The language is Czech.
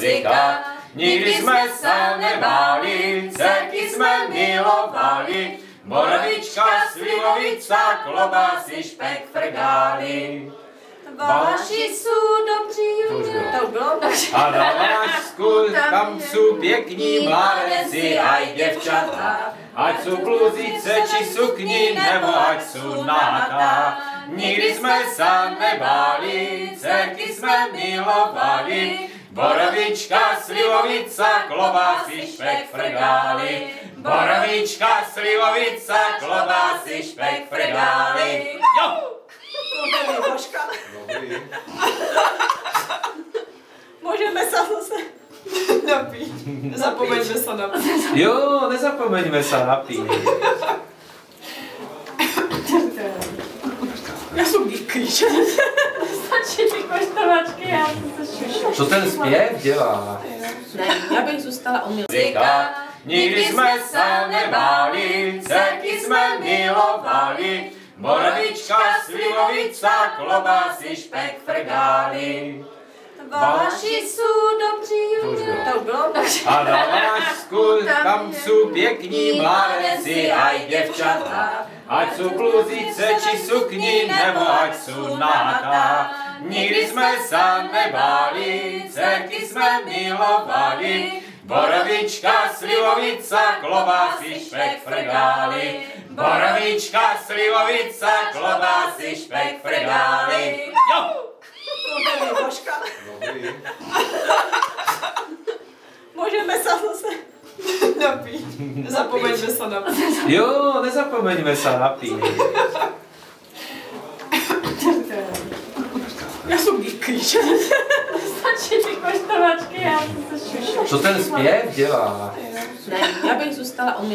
Muzika, nikdy jsme se nebáli, dcerky jsme milovali, borovička, slivovica, klobásy, špek, frgály. Vaši jsou dobří ľudia. To už bylo? A na Valašsku tam jsou pěkní mládenci a i děvčata, ať jsou bluzice či sukni, nebo ať jsou nahá. Nikdy jsme se nebáli, dcerky jsme milovali, borovička, slivovica, klobásy, špek, frgály. Borovička, slivovica, klobásy, špek, frgály. Jo! Dobrý. Můžeme se zase napít. Nezapomeňme se napít. Jo, nezapomeňme se napít. Já jsem díky. Stačí ty koštovačky, já jsem se šušu. Co ten zpěv dělá? Ne, já bych zůstala u Muzika, nikdy jsme se nebáli, dcerky jsme milovali, borovička, slivovica, klobásy, špek, frgály. Vaši jsou dobří ľudia. To už bylo? A na Valašsku tam jsou pěkní mládenci a i děvčata, ať jsou bluzice či sukni, nebo ať jsou nahá. Nikdy jsme se nebáli, dcerky jsme milovali, borovička, slivovica, klobásy, špek, frgály. Borovička, slivovica, klobásy, špek, frgály. Jo! Dobrý. Můžeme se zase Napít. Nezapomeňme se napít. Jo, nezapomeňme se napít. Já jsem díky. stačí ty koštovačky, já jsem se šušu. Co ten zpěv dělá? Ne, já bych zůstala u